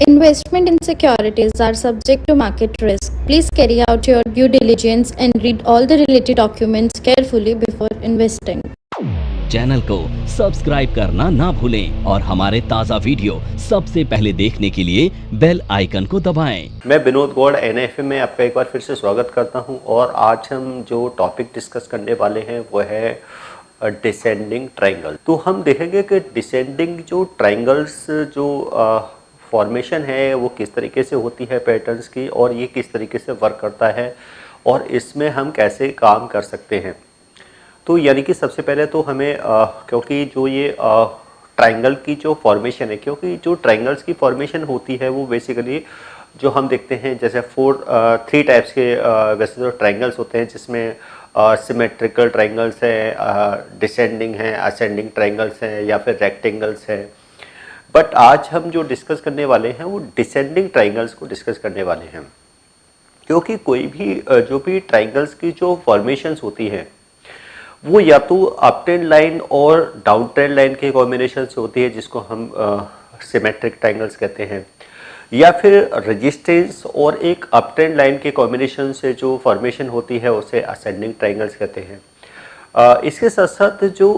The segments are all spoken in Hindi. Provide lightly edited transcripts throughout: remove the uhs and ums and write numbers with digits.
Investment in securities are subject to market risk. Please carry out your due diligence and read all the related documents carefully before investing. Channel को सब्सक्राइब करना ना भूलें और हमारे ताज़ा वीडियो सबसे पहले देखने के लिए बेल आइकन को दबाएं। मैं विनोद गौड़ NFM में आपका एक बार फिर से स्वागत करता हूं और आज हम जो टॉपिक डिस्कस करने वाले हैं वो है डिसेंडिंग ट्रायंगल। तो हम देखेंगे कि डिसेंडिंग जो ट्रायंगल्स जो फॉर्मेशन है वो किस तरीके से होती है पैटर्न्स की, और ये किस तरीके से वर्क करता है और इसमें हम कैसे काम कर सकते हैं। तो यानी कि सबसे पहले तो हमें क्योंकि जो ये ट्रायंगल की जो फॉर्मेशन है, क्योंकि जो ट्रायंगल्स की फॉर्मेशन होती है वो बेसिकली जो हम देखते हैं जैसे थ्री टाइप्स के वैसे तो ट्रायंगल्स होते हैं, जिसमें सिमेट्रिकल ट्रायंगल्स हैं, डिसेंडिंग हैं, असेंडिंग ट्रायंगल्स हैं या फिर रेक्टेंगल्स हैं। बट आज हम जो डिस्कस करने वाले हैं वो डिसेंडिंग ट्रायंगल्स को डिस्कस करने वाले हैं, क्योंकि कोई भी जो भी ट्रायंगल्स की जो फॉर्मेशंस होती है वो या तो अप ट्रेंड लाइन और डाउन ट्रेंड लाइन के कॉम्बिनेशन से होती है, जिसको हम सिमेट्रिक ट्रायंगल्स कहते हैं, या फिर रेजिस्टेंस और एक अप ट्रेंड लाइन के कॉम्बिनेशन से जो फॉर्मेशन होती है उसे असेंडिंग ट्रायंगल्स कहते हैं। इसके साथ साथ जो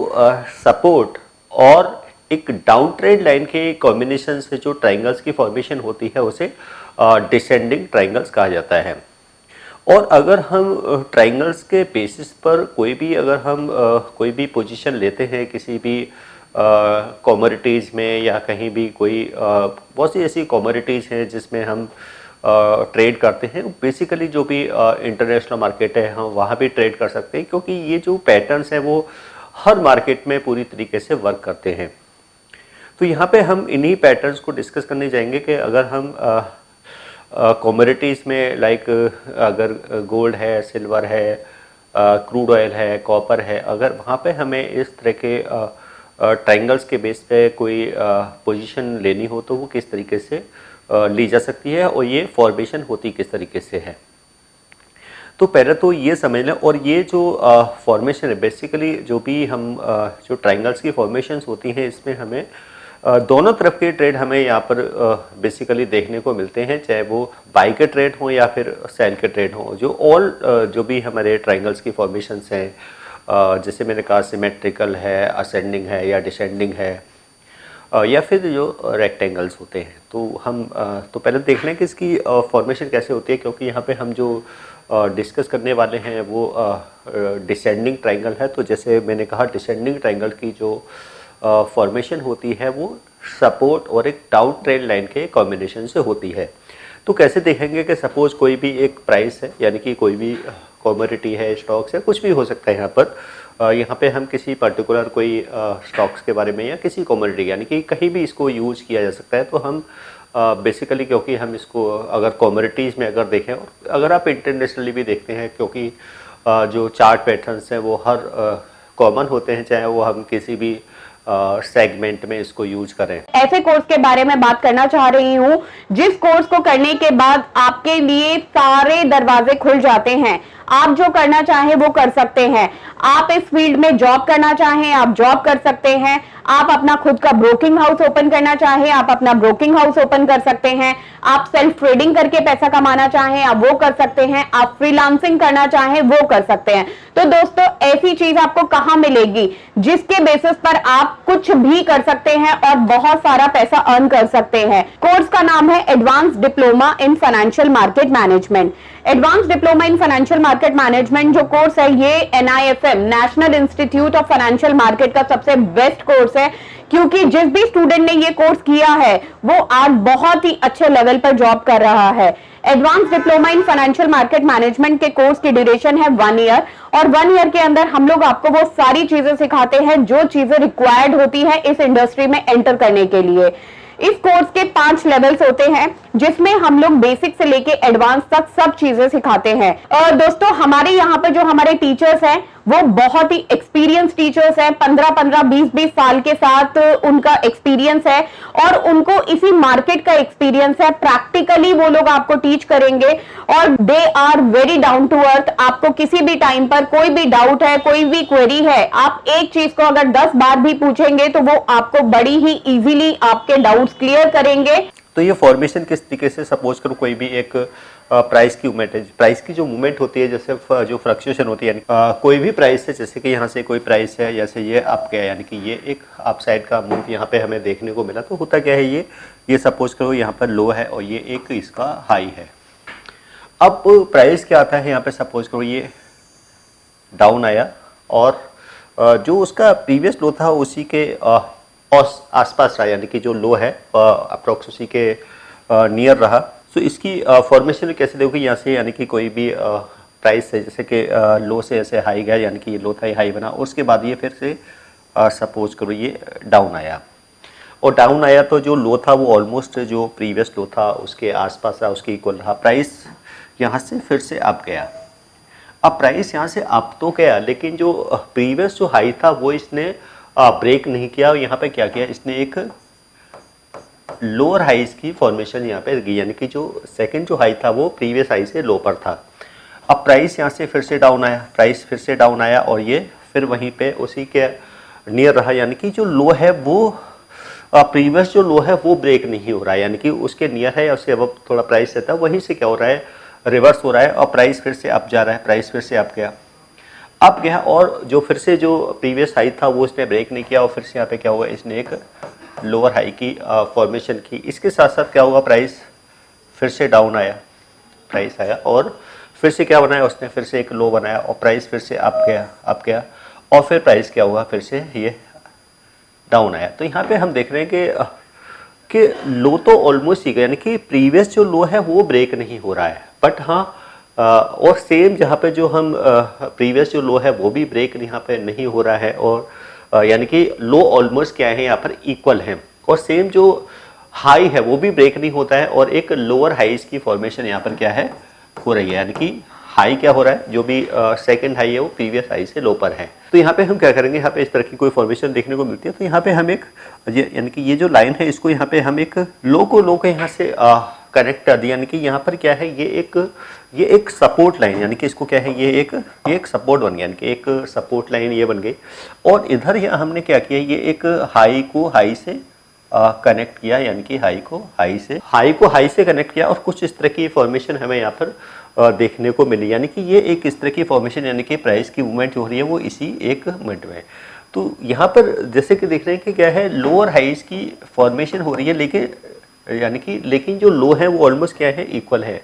सपोर्ट और एक डाउन ट्रेंड लाइन के कॉम्बिनेशन से जो ट्रायंगल्स की फॉर्मेशन होती है उसे डिसेंडिंग ट्रायंगल्स कहा जाता है। और अगर हम ट्रायंगल्स के बेसिस पर कोई भी पोजीशन लेते हैं किसी भी कमोडिटीज़ में या कहीं भी कोई बहुत सी ऐसी कमोडिटीज़ हैं जिसमें हम ट्रेड करते हैं, बेसिकली जो भी इंटरनेशनल मार्केट है हम वहाँ भी ट्रेड कर सकते हैं, क्योंकि ये जो पैटर्न्स हैं वो हर मार्केट में पूरी तरीके से वर्क करते हैं। तो यहाँ पे हम इन्हीं पैटर्न्स को डिस्कस करने जाएंगे कि अगर हम कमोडिटीज़ में अगर गोल्ड है, सिल्वर है, क्रूड ऑयल है, कॉपर है, अगर वहाँ पे हमें इस तरह के ट्रायंगल्स के बेस पे कोई पोजीशन लेनी हो तो वो किस तरीके से ली जा सकती है और ये फॉर्मेशन होती किस तरीके से है। तो पहले तो ये समझ लें, और ये जो फॉर्मेशन है बेसिकली जो भी हम जो ट्रायंगल्स की फॉर्मेशंस होती हैं इसमें हमें दोनों तरफ के ट्रेड हमें यहाँ पर बेसिकली देखने को मिलते हैं, चाहे वो बाई के ट्रेड हो या फिर सेल के ट्रेड हो। जो भी हमारे ट्रायंगल्स की फॉर्मेशंस हैं, जैसे मैंने कहा सिमेट्रिकल है, असेंडिंग है या डिसेंडिंग है, या फिर जो रेक्टेंगल्स होते हैं। तो हम तो पहले देख लें कि इसकी फॉर्मेशन कैसे होती है, क्योंकि यहाँ पे हम जो डिस्कस करने वाले हैं वो डिसेंडिंग ट्रायंगल है। तो जैसे मैंने कहा डिसेंडिंग ट्रायंगल की जो फॉर्मेशन होती है वो सपोर्ट और एक डाउन ट्रेंड लाइन के कॉम्बिनेशन से होती है। तो कैसे देखेंगे कि सपोज कोई भी एक प्राइस है, यानी कि कोई भी कमोडिटी है, स्टॉक्स है, कुछ भी हो सकता है। यहाँ पे हम किसी पर्टिकुलर कोई स्टॉक्स के बारे में या किसी कमोडिटी यानी कि कहीं भी इसको यूज किया जा सकता है। तो हम बेसिकली क्योंकि हम इसको अगर कमोडिटीज़ में अगर देखें, अगर आप इंटरनेशनली भी देखते हैं, क्योंकि जो चार्ट पैटर्न्स हैं वो हर कॉमन होते हैं, चाहे वो हम किसी भी सेगमेंट में इसको यूज करें। ऐसे कोर्स के बारे में बात करना चाह रही हूँ जिस कोर्स को करने के बाद आपके लिए सारे दरवाजे खुल जाते हैं। आप जो करना चाहें वो कर सकते हैं। आप इस फील्ड में जॉब करना चाहें आप जॉब कर सकते हैं। आप अपना खुद का ब्रोकिंग हाउस ओपन करना चाहें आप अपना ब्रोकिंग हाउस ओपन कर सकते हैं। आप सेल्फ ट्रेडिंग करके पैसा कमाना चाहें आप वो कर सकते हैं। आप फ्रीलांसिंग करना चाहें वो कर सकते हैं। तो दोस्तों ऐसी चीज आपको कहां मिलेगी जिसके बेसिस पर आप कुछ भी कर सकते हैं और बहुत सारा पैसा अर्न कर सकते हैं। कोर्स का नाम है advance diploma in financial market management. Advance diploma in financial market management जो कोर्स है ये NIFM national institute of financial market का सबसे बेस्ट कोर्स है, क्योंकि जिस भी स्टूडेंट ने ये कोर्स किया है वो आज बहुत ही अच्छे लेवल पर जॉब कर रहा है। Advance diploma in financial market management के कोर्स की ड्यूरेशन है 1 ईयर, और 1 ईयर के अंदर हम लोग आपको वो सारी चीजें सिखाते हैं जो चीजें रिक्वायर्ड होती है इस इंडस्ट्री में एंटर करने के लिए। इस कोर्स के 5 लेवल्स होते हैं, जिसमें हम लोग बेसिक से लेके एडवांस तक सब चीजें सिखाते हैं। और दोस्तों हमारे यहाँ पे जो हमारे टीचर्स हैं वो बहुत ही एक्सपीरियंस टीचर्स हैं, 15-15, 20-20 साल के साथ उनका एक्सपीरियंस है और उनको इसी मार्केट का एक्सपीरियंस है। प्रैक्टिकली वो लोग आपको टीच करेंगे और they are very down to earth. आपको किसी भी टाइम पर कोई भी डाउट है, कोई भी क्वेरी है, आप एक चीज को अगर 10 बार भी पूछेंगे तो वो आपको बड़ी ही इजीली आपके डाउट्स क्लियर करेंगे। तो ये फॉर्मेशन किस तरीके से, सपोज करो कोई भी एक प्राइस की मूवमेंट है, प्राइस की जो मूवमेंट होती है, जैसे जो फ्लक्चुएशन होती है, यानी कोई भी प्राइस है, जैसे कि यहाँ से कोई प्राइस है, जैसे ये अप गया, यानी कि ये एक अप साइड का मूव यहाँ पे हमें देखने को मिला। तो होता क्या है, ये सपोज करो यहाँ पर लो है और ये एक इसका हाई है। अब प्राइस क्या आता है यहाँ पे, सपोज करो ये डाउन आया और जो उसका प्रीवियस लो था उसी के आसपास रहा, यानी कि जो लो है अप्रोक्स उसी के नियर रहा। तो इसकी फॉर्मेशन कैसे देखोगे, यहाँ से यानी कि कोई भी प्राइस है, जैसे कि लो से ऐसे हाई गया, यानी कि ये लो था, ये हाई बना, और उसके बाद ये फिर से सपोज करो ये डाउन आया, और डाउन आया तो जो लो था वो ऑलमोस्ट जो प्रीवियस लो था उसके आसपास रहा, उसके इक्वल रहा। प्राइस यहाँ से फिर से अप गया। अब प्राइस यहाँ से अप तो गया, लेकिन जो प्रीवियस जो हाई था वो इसने ब्रेक नहीं किया, और यहाँ पे क्या किया इसने, एक लोअर हाइज की फॉर्मेशन यहाँ पे दी, यानी कि जो सेकंड जो हाई था वो प्रीवियस हाई से लो पर था। अब प्राइस यहाँ से फिर से डाउन आया, प्राइस फिर से डाउन आया और ये फिर वहीं पे उसी के नियर रहा, यानी कि जो लो है वो प्रीवियस जो लो है वो ब्रेक नहीं हो रहा है, यानी कि उसके नियर है, उससे अब थोड़ा प्राइस रहता है, वहीं से क्या हो रहा है, रिवर्स हो रहा है, और प्राइस फिर से अप जा रहा है, प्राइस फिर से अप गया, और जो फिर से जो प्रीवियस हाई था वो इसने ब्रेक नहीं किया, और फिर से यहाँ पे क्या हुआ, इसने एक लोअर हाई की फॉर्मेशन की। इसके साथ साथ क्या हुआ, प्राइस फिर से डाउन आया, प्राइस आया और फिर से क्या बनाया उसने, फिर से एक लो बनाया, और प्राइस फिर से अप गया, और फिर प्राइस क्या हुआ, फिर से ये डाउन आया। तो यहाँ पे हम देख रहे हैं कि लो तो ऑलमोस्ट ही गया, यानी कि प्रीवियस जो लो है वो ब्रेक नहीं हो रहा है, बट हाँ और सेम जहाँ पे जो हम प्रीवियस जो लो है वो भी ब्रेक यहाँ पे नहीं हो रहा है, और यानी कि लो ऑलमोस्ट क्या है यहाँ पर इक्वल है, और सेम जो हाई है वो भी ब्रेक नहीं होता है, और एक लोअर हाइज की फॉर्मेशन यहाँ पर क्या है हो रही है, यानी कि हाई क्या हो रहा है, जो भी सेकंड हाई है वो प्रीवियस हाई से लो पर है। तो यहाँ पे हम क्या करेंगे, यहाँ पे इस तरह की कोई फॉर्मेशन देखने को मिलती है, तो यहाँ पे हम एक यानी कि ये जो लाइन है इसको यहाँ पे हम एक लो को यहाँ से कनेक्ट कर दिया, यानी कि यहाँ पर क्या है, ये एक सपोर्ट लाइन, यानी कि इसको क्या है, ये एक सपोर्ट बन गया, यानी कि एक सपोर्ट लाइन ये बन गई, और इधर यहाँ हमने क्या किया, ये एक हाई को हाई से कनेक्ट किया, यानी कि हाई को हाई से कनेक्ट किया, और कुछ इस तरह की फॉर्मेशन हमें यहाँ पर देखने को मिली, यानी कि ये एक इस तरह की फॉर्मेशन, यानी कि प्राइस की मूवमेंट हो रही है वो इसी एक मिनट में। तो यहाँ पर जैसे कि देख रहे हैं कि क्या है, लोअर हाइज की फॉर्मेशन हो रही है, लेकिन जो लो है वो ऑलमोस्ट क्या है, इक्वल है।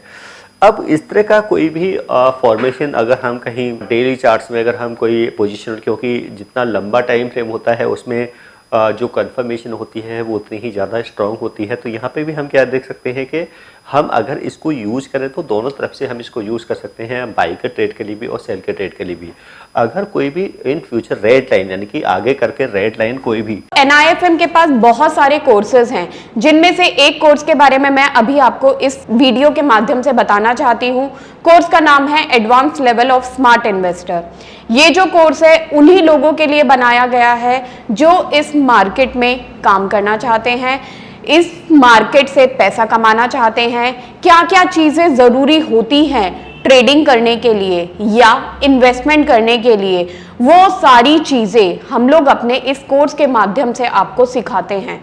अब इस तरह का कोई भी फॉर्मेशन अगर हम कहीं डेली चार्ट्स में अगर हम कोई पोजीशन, क्योंकि जितना लंबा टाइम फ्रेम होता है उसमें जो कंफर्मेशन होती है वो उतनी ही ज़्यादा स्ट्रांग होती है। तो यहाँ पे भी हम क्या देख सकते हैं कि हम अगर इसको यूज़ करें तो दोनों तरफ से हम इसको यूज़ कर सकते हैं, बाई के ट्रेड के लिए भी और सेल के ट्रेड के लिए भी। अगर कोई भी इन फ्यूचर रेड लाइन, यानी कि आगे करके रेड लाइन कोई भी, NIFM के पास बहुत सारे कोर्सेज हैं, जिनमें से एक कोर्स के बारे में मैं अभी आपको इस वीडियो के माध्यम से बताना चाहती हूँ। कोर्स का नाम है advance level of smart investor. ये जो कोर्स है उन्हीं लोगों के लिए बनाया गया है जो इस मार्केट में काम करना चाहते हैं, इस मार्केट से पैसा कमाना चाहते हैं। क्या क्या चीजें जरूरी होती हैं ट्रेडिंग करने के लिए या इन्वेस्टमेंट करने के लिए, वो सारी चीजें हम लोग अपने इस कोर्स के माध्यम से आपको सिखाते हैं।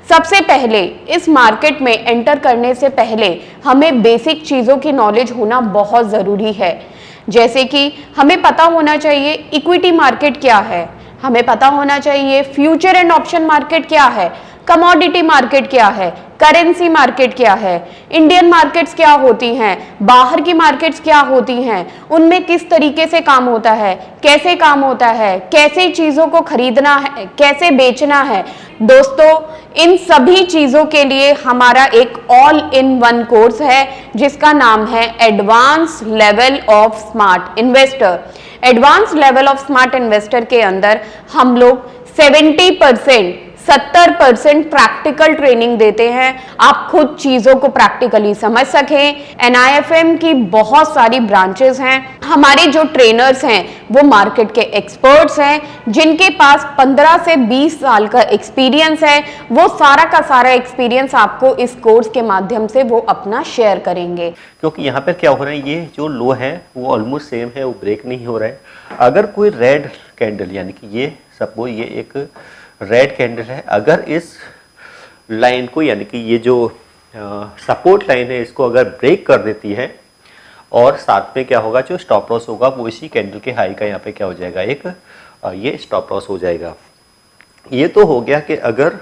सबसे पहले इस मार्केट में एंटर करने से पहले हमें बेसिक चीजों की नॉलेज होना बहुत जरूरी है, जैसे कि हमें पता होना चाहिए इक्विटी मार्केट क्या है, हमें पता होना चाहिए फ्यूचर एंड ऑप्शन मार्केट क्या है, कमोडिटी मार्केट क्या है, करेंसी मार्केट क्या है, इंडियन मार्केट्स क्या होती हैं, बाहर की मार्केट्स क्या होती हैं, उनमें किस तरीके से काम होता है, कैसे काम होता है, कैसे चीजों को खरीदना है, कैसे बेचना है। दोस्तों, इन सभी चीजों के लिए हमारा एक ऑल इन वन कोर्स है जिसका नाम है advance level of smart investor. Advance level of smart investor के अंदर हम लोग 70% प्रैक्टिकल ट्रेनिंग देते हैं, आप खुद चीजों को प्रैक्टिकली समझ सकें। NIFM की बहुत सारी ब्रांचेस हैं, हमारे जो ट्रेनर्स हैं वो मार्केट के एक्सपर्ट्स हैं जिनके पास 15 से 20 साल का एक्सपीरियंस है। वो सारा का सारा एक्सपीरियंस आपको इस कोर्स के माध्यम से वो अपना शेयर करेंगे। क्योंकि यहाँ पर क्या हो रहा है, ये जो लो है वो ऑलमोस्ट सेम है, वो ब्रेक नहीं हो रहा है। अगर कोई रेड कैंडल, यानी कि ये सपोज ये एक रेड कैंडल है, अगर इस लाइन को, यानी कि ये जो सपोर्ट लाइन है इसको अगर ब्रेक कर देती है और साथ में क्या होगा, जो स्टॉप लॉस होगा वो इसी कैंडल के हाई का यहाँ पे क्या हो जाएगा, एक ये स्टॉप लॉस हो जाएगा। ये तो हो गया कि अगर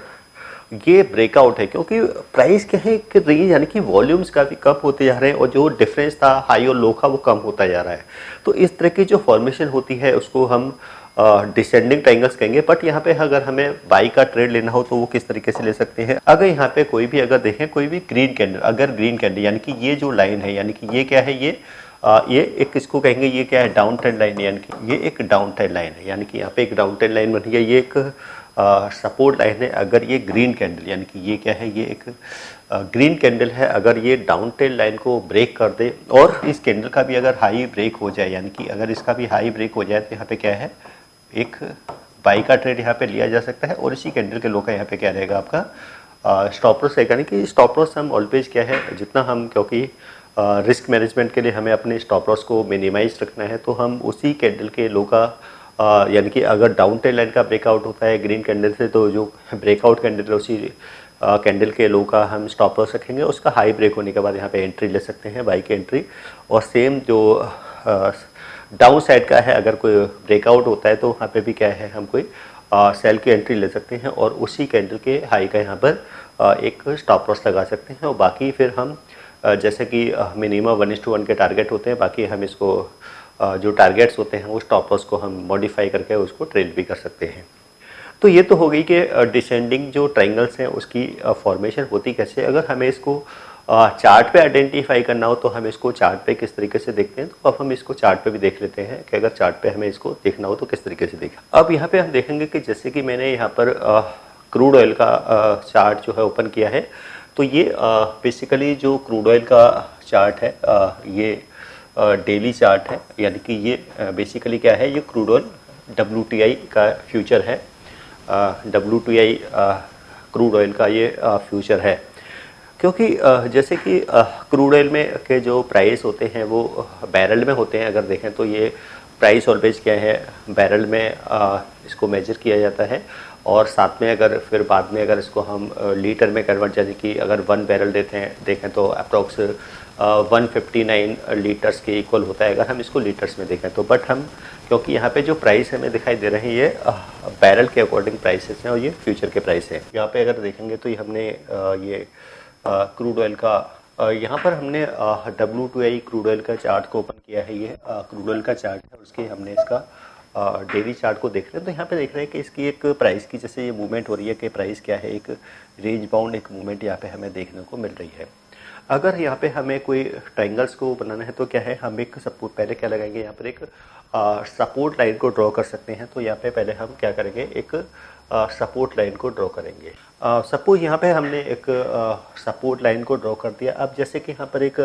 ये ब्रेकआउट है, क्योंकि प्राइस क्या है कि रेंज यानी कि वॉल्यूम्स काफ़ी कम होते जा रहे हैं और जो डिफरेंस था हाई और लो का वो कम होता जा रहा है। तो इस तरह की जो फॉर्मेशन होती है उसको हम डिसेंडिंग ट्रायंगल्स कहेंगे। बट यहाँ पे अगर हमें बाई का ट्रेड लेना हो तो वो किस तरीके से ले सकते हैं, अगर यहाँ पे कोई भी अगर देखें कोई भी ग्रीन कैंडल, अगर ग्रीन कैंडल यानी कि ये जो लाइन है यानी कि ये क्या है, ये एक इसको कहेंगे, ये क्या है, डाउन ट्रेंड लाइन, यानी कि ये एक डाउन ट्रेंड लाइन है, यानी कि यहाँ पे एक डाउन ट्रेंड लाइन बन गई, ये एक सपोर्ट लाइन है। अगर ये ग्रीन कैंडल यानी कि ये क्या है, ये एक ग्रीन कैंडल है, अगर ये डाउन ट्रेंड लाइन को ब्रेक कर दे और इस कैंडल का भी अगर हाई ब्रेक हो जाए, यानी कि अगर इसका भी हाई ब्रेक हो जाए तो यहाँ पे क्या है, एक बाई का ट्रेड यहाँ पे लिया जा सकता है और इसी कैंडल के लो का यहाँ पे क्या रहेगा, आपका स्टॉप लॉस रहेगा। यानी कि स्टॉप लॉस हम ऑलवेज क्या है, जितना हम, क्योंकि रिस्क मैनेजमेंट के लिए हमें अपने स्टॉप लॉस को मिनिमाइज रखना है, तो हम उसी कैंडल के लो का यानी कि अगर डाउन ट्रेंड लाइन का ब्रेकआउट होता है ग्रीन कैंडल से, तो जो ब्रेकआउट कैंडल है उसी कैंडल के लो का हम स्टॉप लॉस रखेंगे। उसका हाई ब्रेक होने के बाद यहाँ पे एंट्री ले सकते हैं, बाई की एंट्री। और सेम जो डाउन साइड का है, अगर कोई ब्रेकआउट होता है तो वहाँ पे भी क्या है, हम कोई सेल की एंट्री ले सकते हैं और उसी कैंडल के हाई का यहाँ पर एक स्टॉप लॉस लगा सकते हैं। और बाकी फिर हम जैसे कि मिनिमम 1:1 के टारगेट होते हैं, बाकी हम इसको जो टारगेट्स होते हैं वो स्टॉप लॉस को हम मॉडिफाई करके उसको ट्रेड भी कर सकते हैं। तो ये तो हो गई कि डिसेंडिंग जो ट्रायंगल्स हैं उसकी फॉर्मेशन होती कैसे। अगर हमें इसको चार्ट पे आइडेंटिफाई करना हो तो हम इसको चार्ट पे किस तरीके से देखते हैं, तो अब हम इसको चार्ट पे भी देख लेते हैं कि अगर चार्ट पे हमें इसको देखना हो तो किस तरीके से देखें। अब यहाँ पे हम देखेंगे कि जैसे कि मैंने यहाँ पर क्रूड ऑयल का चार्ट जो है ओपन किया है, तो ये बेसिकली जो क्रूड ऑयल का चार्ट है ये डेली चार्ट है, यानी कि ये बेसिकली क्या है, ये क्रूड ऑयल WTI का फ्यूचर है, WTI क्रूड ऑयल का ये फ्यूचर है। क्योंकि जैसे कि क्रूड ऑयल में के जो प्राइस होते हैं वो बैरल में होते हैं, अगर देखें तो ये प्राइस ऑलवेज क्या है, बैरल में इसको मेजर किया जाता है। और साथ में अगर फिर बाद में अगर इसको हम लीटर में कन्वर्ट, जैसे कि अगर 1 बैरल देखें तो अप्रॉक्स 159 लीटर्स के इक्वल होता है, अगर हम इसको लीटर्स में देखें तो। बट हम क्योंकि यहाँ पे जो प्राइस हमें दिखाई दे रहे हैं ये बैरल के अकॉर्डिंग प्राइसेस हैं और ये फ्यूचर के प्राइस हैं। यहाँ पे अगर देखेंगे तो ये हमने ये क्रूड ऑयल का यहाँ पर हमने WTI क्रूड ऑयल का चार्ट को ओपन किया है। ये क्रूड ऑयल का चार्ट है, उसके हमने इसका डेली चार्ट को देख रहे हैं। तो यहाँ पे देख रहे हैं कि इसकी एक प्राइस की जैसे ये मूवमेंट हो रही है कि प्राइस क्या है, एक रेंज बाउंड एक मूवमेंट यहाँ पे हमें देखने को मिल रही है। अगर यहाँ पे हमें कोई ट्रायंगल्स को बनाना है तो क्या है, हम एक सपोर्ट पहले क्या लगाएंगे, यहाँ पर एक सपोर्ट लाइन को ड्रॉ कर सकते हैं। तो यहाँ पे पहले हम क्या करेंगे, एक सपोर्ट लाइन को ड्रॉ करेंगे। सपोज यहाँ पे हमने एक सपोर्ट लाइन को ड्रॉ कर दिया। अब जैसे कि यहाँ पर एक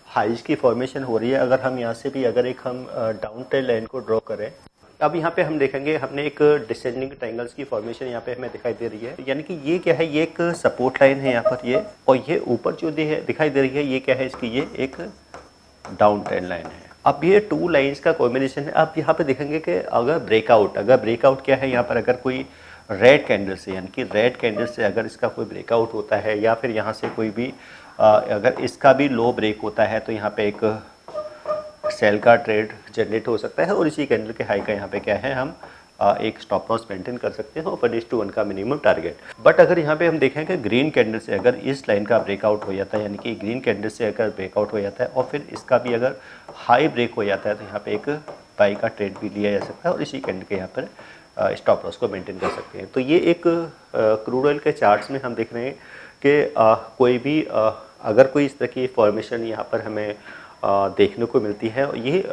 हाइज की फॉर्मेशन हो रही है, अगर हम यहाँ से भी अगर एक हम डाउन ट्रेंड लाइन को ड्रॉ करें, अब यहाँ पे हम देखेंगे हमने एक डिसेंडिंग ट्रायंगल्स की फॉर्मेशन यहाँ पे हमें दिखाई दे रही है। यानी कि ये क्या है, ये एक सपोर्ट लाइन है यहाँ पर ये, और ये ऊपर जो दिखाई दे रही है ये क्या है, इसकी ये एक डाउन ट्रेंड लाइन है। अब ये 2 लाइन्स का कॉम्बिनेशन है। आप यहाँ पे देखेंगे कि अगर ब्रेकआउट क्या है, यहाँ पर अगर कोई रेड कैंडल से, यानी कि रेड कैंडल से अगर इसका कोई ब्रेकआउट होता है या फिर यहाँ से कोई भी अगर इसका भी लो ब्रेक होता है तो यहाँ पे एक सेल का ट्रेड जनरेट हो सकता है और इसी कैंडल के हाई का यहाँ पे क्या है, हम एक स्टॉप लॉस मेंटेन कर सकते हैं और 1:1 का मिनिमम टारगेट। बट अगर यहाँ पे हम देखें कि ग्रीन कैंडल से अगर इस लाइन का ब्रेकआउट हो जाता है, यानी कि ग्रीन कैंडल से अगर ब्रेकआउट हो जाता है और फिर इसका भी अगर हाई ब्रेक हो जाता है तो यहाँ पे एक बाई का ट्रेड भी लिया जा सकता है और इसी कैंडल के यहाँ पर स्टॉप लॉस को मेंटेन कर सकते हैं। तो ये एक क्रूड ऑयल के चार्ट्स में हम देख रहे हैं कि कोई भी अगर कोई इस तरह की फॉर्मेशन यहाँ पर हमें देखने को मिलती है। ये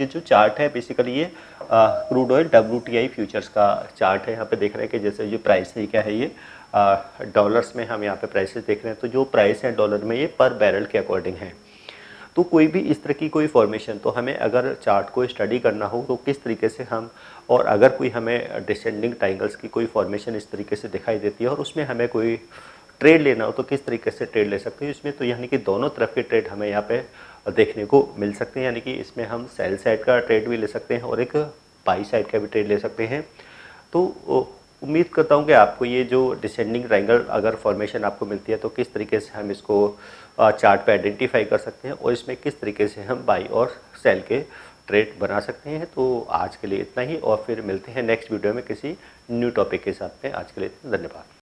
जो चार्ट है बेसिकली ये क्रूड ऑयल WTI फ्यूचर्स का चार्ट है। यहाँ पे देख रहे हैं कि जैसे जो प्राइस है क्या है, ये डॉलर्स में हम यहाँ पे प्राइसेस देख रहे हैं। तो जो प्राइस है डॉलर में ये पर बैरल के अकॉर्डिंग है। तो कोई भी इस तरह की कोई फॉर्मेशन, तो हमें अगर चार्ट को स्टडी करना हो तो किस तरीके से हम, और अगर कोई हमें डिसेंडिंग ट्रायंगल्स की कोई फॉर्मेशन इस तरीके से दिखाई देती है और उसमें हमें कोई ट्रेड लेना हो तो किस तरीके से ट्रेड ले सकते हैं इसमें। तो यानी कि दोनों तरफ के ट्रेड हमें यहाँ पे देखने को मिल सकते हैं। यानी कि इसमें हम सेल साइड का ट्रेड भी ले सकते हैं और एक बाई साइड का भी ट्रेड ले सकते हैं। तो उम्मीद करता हूँ कि आपको ये जो डिसेंडिंग ट्रायंगल अगर फॉर्मेशन आपको मिलती है तो किस तरीके से हम इसको चार्ट पे आइडेंटिफाई कर सकते हैं और इसमें किस तरीके से हम बाई और सेल के ट्रेड बना सकते हैं। तो आज के लिए इतना ही और फिर मिलते हैं नेक्स्ट वीडियो में किसी न्यू टॉपिक के साथ में। आज के लिए धन्यवाद।